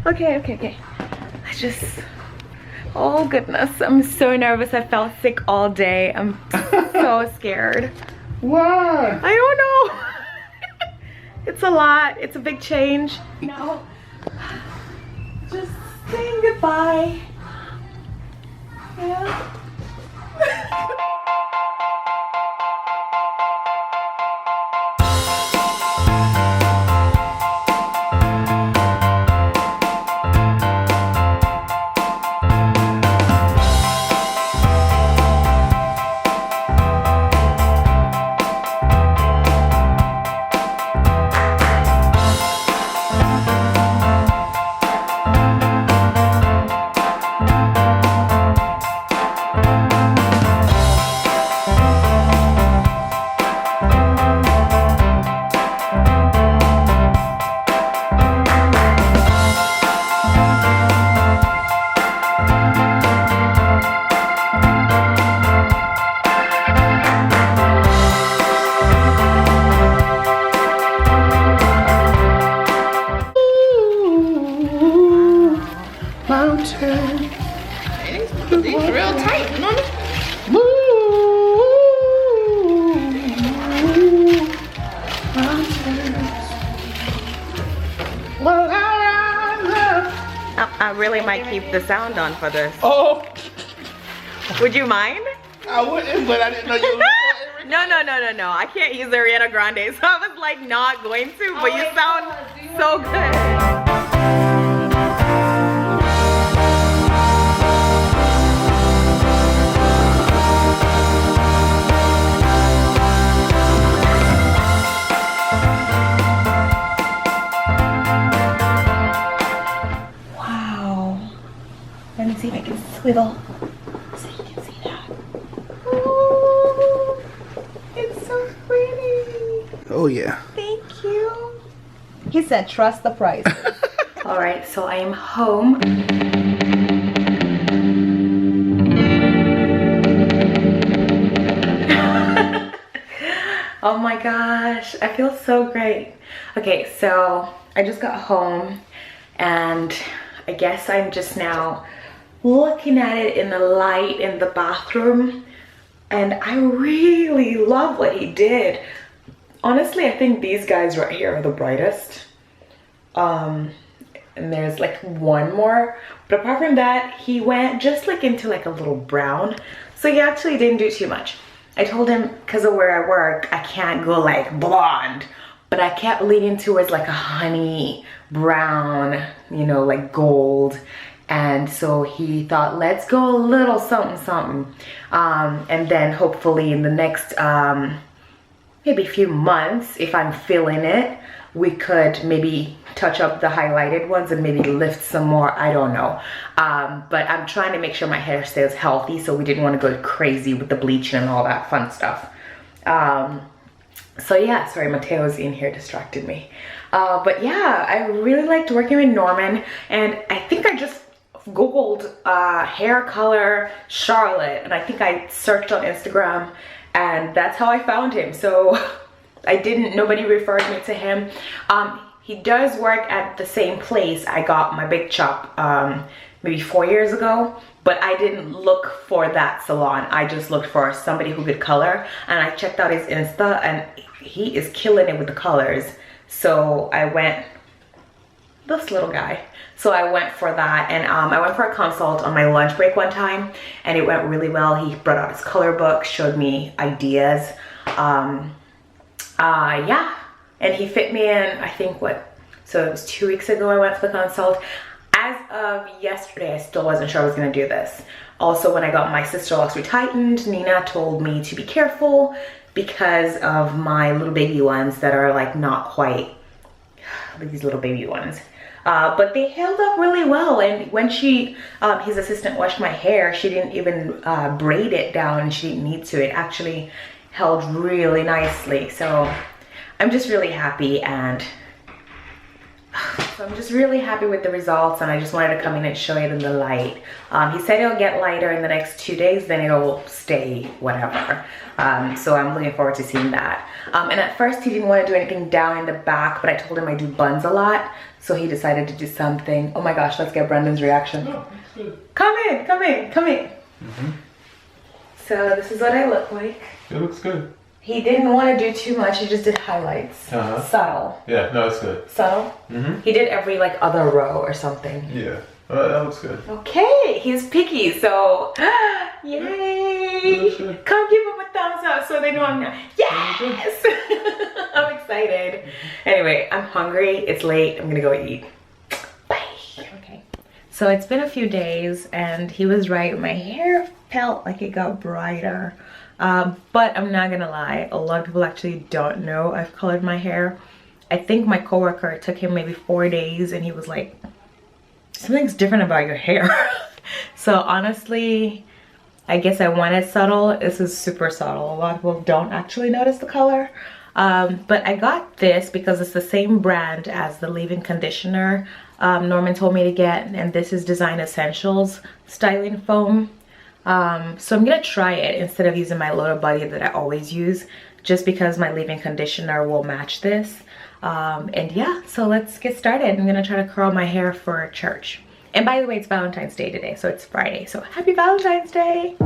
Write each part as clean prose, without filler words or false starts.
Okay. I just, oh goodness, I'm so nervous. I felt sick all day. I'm so scared. Why? I don't know. It's a lot. It's a big change. No. Just saying goodbye. Yeah. These real tight, mommy. I really might keep the sound on for this. Oh, Would you mind? I wouldn't, but I didn't know you were No. I can't use Ariana Grande, so I was like not going to, but you sound so good. Let me see if I can swivel so you can see that. Ooh, it's so pretty. Oh yeah. Thank you. He said trust the price. All right, so I am home. Oh my gosh, I feel so great. Okay, so I just got home and I guess I'm just now looking at it in the light in the bathroom, and I really love what he did. Honestly, I think these guys right here are the brightest. And there's like one more, but apart from that, he went just like into like a little brown. So he actually didn't do too much. I told him because of where I work, I can't go like blonde, but I kept leaning towards like a honey brown, you know, like gold. And so he thought, let's go a little something. And then hopefully in the next maybe few months, if I'm feeling it, we could maybe touch up the highlighted ones and maybe lift some more. I don't know. But I'm trying to make sure my hair stays healthy, so we didn't want to go crazy with the bleaching and all that fun stuff. So yeah, sorry, Mateo's in here distracted me. But yeah, I really liked working with Norman, and I think I just googled hair color Charlotte, and I think I searched on Instagram, and that's how I found him. So nobody referred me to him. He does work at the same place I got my big chop maybe 4 years ago, but I didn't look for that salon. I just looked for somebody who could color, and I checked out his Insta, and he is killing it with the colors. So I went, this little guy. So I went for that, and I went for a consult on my lunch break one time, and it went really well. He brought out his color book, showed me ideas. Yeah, and he fit me in, I think so it was 2 weeks ago I went for the consult. As of yesterday, I still wasn't sure I was gonna do this. Also, when I got my Sisterlocks retightened, Nina told me to be careful because of my little baby ones that are like not quite, these little baby ones. But they held up really well, and when his assistant washed my hair, she didn't even braid it down. She didn't need to. It actually held really nicely. So I'm just really happy, and So I'm just really happy with the results, and I just wanted to come in and show it in the light. He said it'll get lighter in the next 2 days, then it'll stay whatever. So I'm looking forward to seeing that. And at first he didn't want to do anything down in the back, but I told him I do buns a lot. So he decided to do something. Oh my gosh, let's get Brendan's reaction. Oh, that's good. Come in, come in, come in. Mm-hmm. So this is what I look like. It looks good. He didn't want to do too much, he just did highlights. Subtle. Yeah, no, it's good. Subtle? Mm-hmm. He did every like other row or something. Yeah, that looks good. Okay, he's picky, so yay! Come give him a thumbs up so they know I'm not. Yes! I'm excited. Anyway, I'm hungry, it's late, I'm gonna go eat. Bye. Okay. So it's been a few days and he was right, my hair felt like it got brighter. But I'm not gonna lie, a lot of people actually don't know I've colored my hair. I think my coworker, it took him maybe 4 days and he was like, something's different about your hair. So honestly, I guess I wanted subtle. This is super subtle. A lot of people don't actually notice the color. But I got this because it's the same brand as the leave-in conditioner Norman told me to get, and this is Design Essentials styling foam. So I'm gonna try it instead of using my Lotta Buddy that I always use, just because my leave-in conditioner will match this. And yeah, so let's get started. I'm gonna try to curl my hair for church. And by the way, it's Valentine's Day today, so it's Friday. So happy Valentine's Day!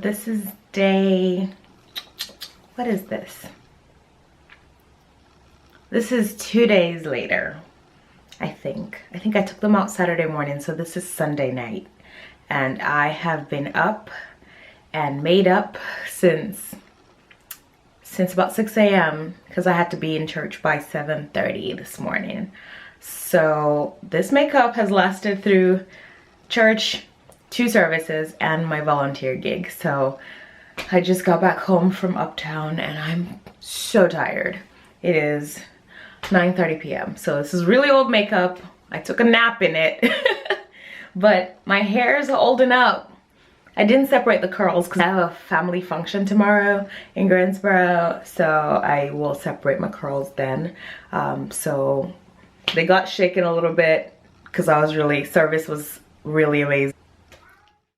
This is day, what is this? This is 2 days later, I think. I think I took them out Saturday morning, so this is Sunday night. And I have been up and made up since about 6 a.m. because I had to be in church by 7:30 this morning. So this makeup has lasted through church, 2 services, and my volunteer gig. So I just got back home from uptown and I'm so tired. It is 9:30 p.m. So this is really old makeup. I took a nap in it. But my hair is holding up. I didn't separate the curls because I have a family function tomorrow in Greensboro, so I will separate my curls then. So they got shaken a little bit because service was really amazing.